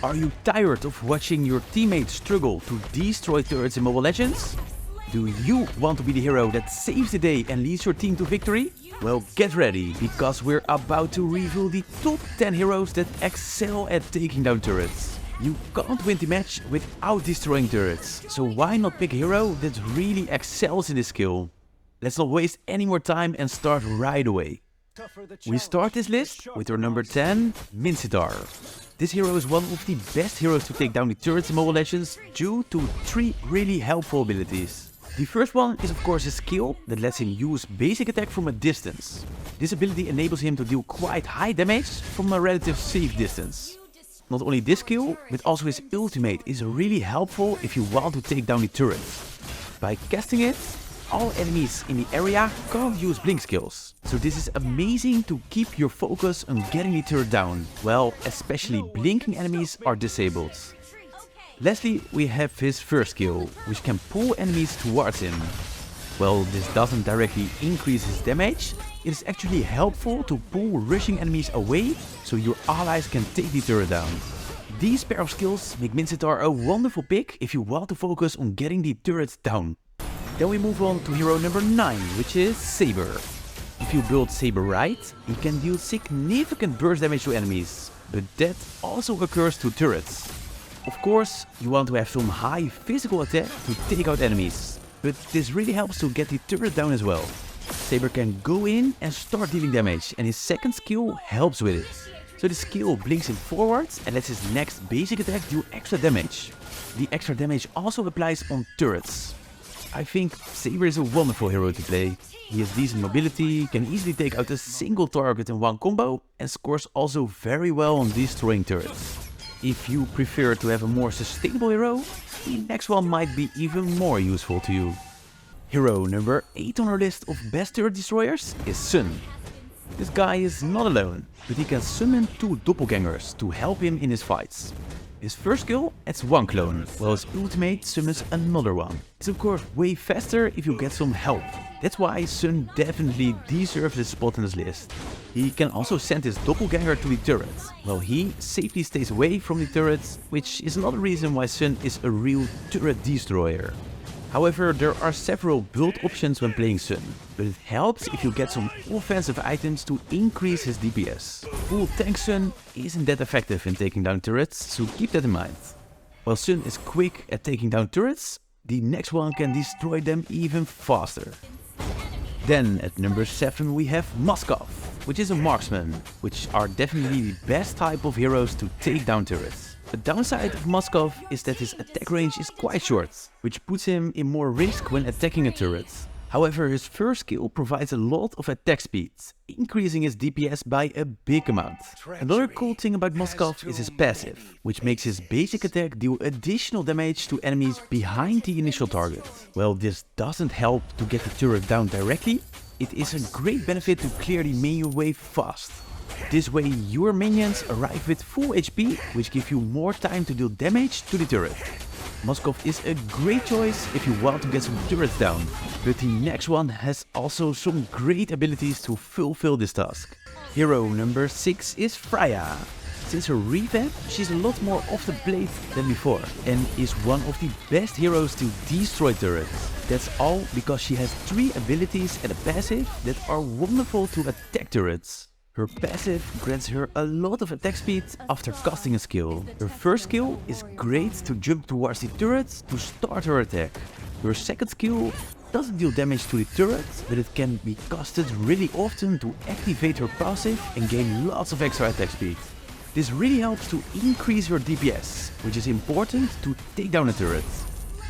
Are you tired of watching your teammates struggle to destroy turrets in Mobile Legends? Do you want to be the hero that saves the day and leads your team to victory? Well, get ready, because we're about to reveal the top 10 heroes that excel at taking down turrets. You can't win the match without destroying turrets, so why not pick a hero that really excels in this skill? Let's not waste any more time and start right away. We start this list with our number 10, Mincitar. This hero is one of the best heroes to take down the turrets in Mobile Legends due to 3 really helpful abilities. The first one is of course his skill that lets him use basic attack from a distance. This ability enables him to deal quite high damage from a relative safe distance. Not only this skill, but also his ultimate is really helpful if you want to take down the turret. By casting it, all enemies in the area can't use blink skills. So this is amazing to keep your focus on getting the turret down. Well, especially blinking enemies are disabled. Lastly, we have his first skill, which can pull enemies towards him. Well, this doesn't directly increase his damage, it is actually helpful to pull rushing enemies away so your allies can take the turret down. These pair of skills make Mincitar a wonderful pick if you want to focus on getting the turret down. Then we move on to hero number 9, which is Saber. If you build Saber right, he can deal significant burst damage to enemies, but that also occurs to turrets. Of course, you want to have some high physical attack to take out enemies, but this really helps to get the turret down as well. Saber can go in and start dealing damage, and his second skill helps with it. So the skill blinks him forwards and lets his next basic attack do extra damage. The extra damage also applies on turrets. I think Saber is a wonderful hero to play. He has decent mobility, can easily take out a single target in one combo, and scores also very well on destroying turrets. If you prefer to have a more sustainable hero, the next one might be even more useful to you. Hero number 8 on our list of best turret destroyers is Sun. This guy is not alone, but he can summon 2 doppelgangers to help him in his fights. His first skill adds 1 clone, while his ultimate summons another one. It's of course way faster if you get some help. That's why Sun definitely deserves his spot in this list. He can also send his doppelganger to the turret, while he safely stays away from the turrets, which is another reason why Sun is a real turret destroyer. However, there are several build options when playing Sun, but it helps if you get some offensive items to increase his DPS. Full tank Sun isn't that effective in taking down turrets, so keep that in mind. While Sun is quick at taking down turrets, the next one can destroy them even faster. Then at number 7 we have Moskov, which is a marksman, which are definitely the best type of heroes to take down turrets. The downside of Moskov is that his attack range is quite short, which puts him in more risk when attacking a turret. However, his first skill provides a lot of attack speed, increasing his DPS by a big amount. Another cool thing about Moskov is his passive, which makes his basic attack deal additional damage to enemies behind the initial target. While this doesn't help to get the turret down directly, it is a great benefit to clear the minion wave fast. This way your minions arrive with full HP, which gives you more time to deal damage to the turret. Moskov is a great choice if you want to get some turrets down, but the next one has also some great abilities to fulfill this task. Hero number 6 is Freya. Since her revamp, she's a lot more off the blade than before and is one of the best heroes to destroy turrets. That's all because she has 3 abilities and a passive that are wonderful to attack turrets. Her passive grants her a lot of attack speed after casting a skill. Her first skill is great to jump towards the turret to start her attack. Her second skill doesn't deal damage to the turret, but it can be casted really often to activate her passive and gain lots of extra attack speed. This really helps to increase her DPS, which is important to take down a turret.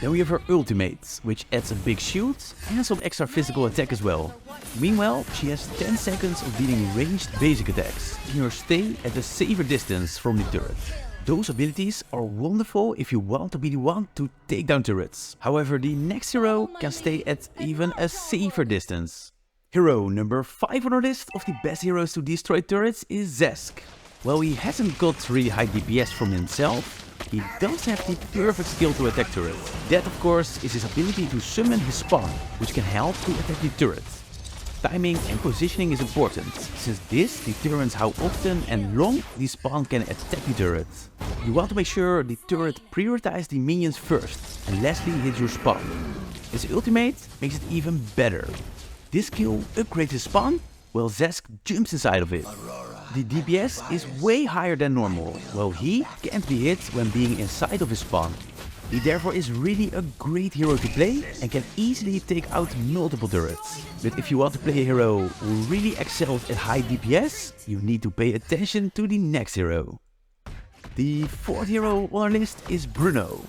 Then we have her ultimate, which adds a big shield and some extra physical attack as well. Meanwhile, she has 10 seconds of dealing ranged basic attacks, making her stay at a safer distance from the turret. Those abilities are wonderful if you want to be the one to take down turrets. However, the next hero can stay at even a safer distance. Hero number 5 on our list of the best heroes to destroy turrets is Zesk. While he hasn't got really high DPS from himself, he does have the perfect skill to attack turrets. That of course is his ability to summon his spawn, which can help to attack the turret. timing and positioning is important, since this determines how often and long the spawn can attack the turret. You want to make sure the turret prioritizes the minions first, and lastly hits your spawn. His ultimate makes it even better. This skill upgrades his spawn, while Zesk jumps inside of it. The DPS is way higher than normal, while he can't be hit when being inside of his spawn. He therefore is really a great hero to play and can easily take out multiple turrets. But if you want to play a hero who really excels at high DPS, you need to pay attention to the next hero. The fourth hero on our list is Bruno.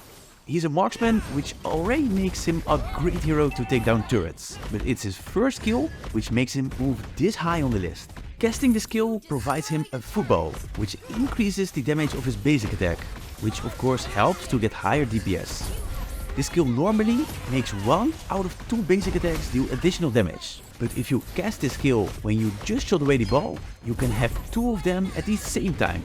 He's a marksman, which already makes him a great hero to take down turrets, but it's his first skill which makes him move this high on the list. Casting the skill provides him a football, which increases the damage of his basic attack, which of course helps to get higher DPS. This skill normally makes 1 out of 2 basic attacks deal additional damage, but if you cast this skill when you just shot away the ball, you can have 2 of them at the same time.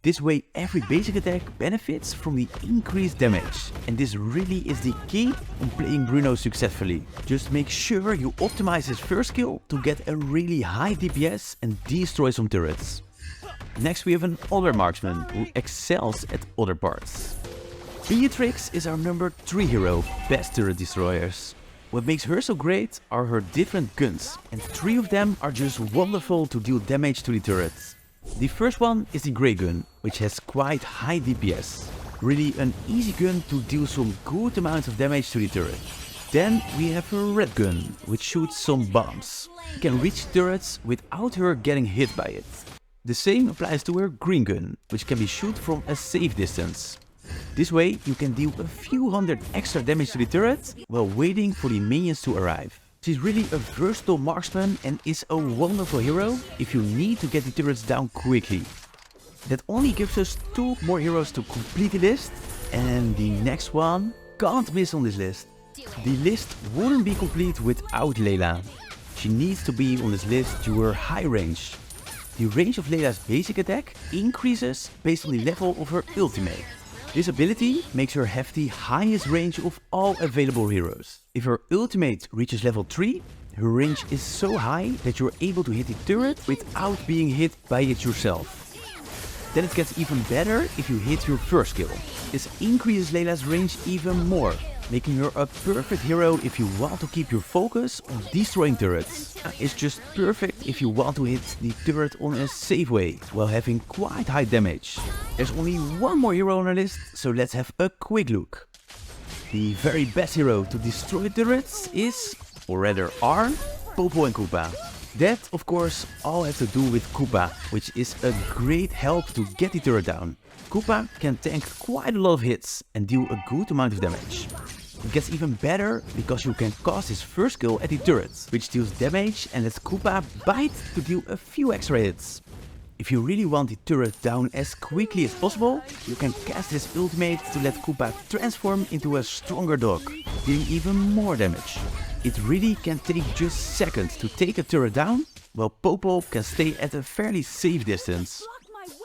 This way every basic attack benefits from the increased damage, and this really is the key on playing Bruno successfully. Just make sure you optimize his first skill to get a really high DPS and destroy some turrets. Next we have an other marksman who excels at other parts. Beatrix is our number 3 hero, best turret destroyers. What makes her so great are her different guns, and 3 of them are just wonderful to deal damage to the turrets. The first one is the Grey gun, which has quite high DPS. Really an easy gun to deal some good amounts of damage to the turret. Then we have her Red gun, which shoots some bombs. You can reach turrets without her getting hit by it. The same applies to her Green gun, which can be shot from a safe distance. This way you can deal a few hundred extra damage to the turret while waiting for the minions to arrive. She's really a versatile marksman and is a wonderful hero if you need to get the turrets down quickly. That only gives us 2 more heroes to complete the list, and the next one can't miss on this list. The list wouldn't be complete without Layla. She needs to be on this list due to her high range. The range of Layla's basic attack increases based on the level of her ultimate. This ability makes her have the highest range of all available heroes. If her ultimate reaches level 3, her range is so high that you're able to hit the turret without being hit by it yourself. Then it gets even better if you hit your first skill. This increases Layla's range even more, making her a perfect hero if you want to keep your focus on destroying turrets. It's just perfect if you want to hit the turret on a safe way, while having quite high damage. There's only 1 more hero on our list, so let's have a quick look. The very best hero to destroy turrets is, or rather are, Popo and Koopa. That, of course, all have to do with Koopa, which is a great help to get the turret down. Koopa can tank quite a lot of hits and deal a good amount of damage. It gets even better because you can cast his first skill at the turret, which deals damage and lets Koopa bite to deal a few extra hits. If you really want the turret down as quickly as possible, you can cast his ultimate to let Koopa transform into a stronger dog, dealing even more damage. It really can take just seconds to take a turret down, while Popo can stay at a fairly safe distance.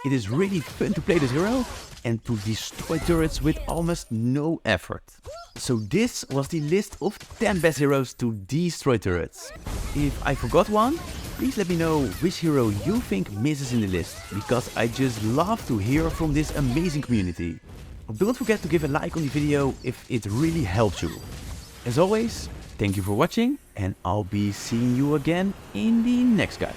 It is really fun to play this hero and to destroy turrets with almost no effort. So this was the list of 10 best heroes to destroy turrets. If I forgot one, please let me know which hero you think misses in the list, because I just love to hear from this amazing community. Don't forget to give a like on the video if it really helps you. As always, thank you for watching, and I'll be seeing you again in the next guide.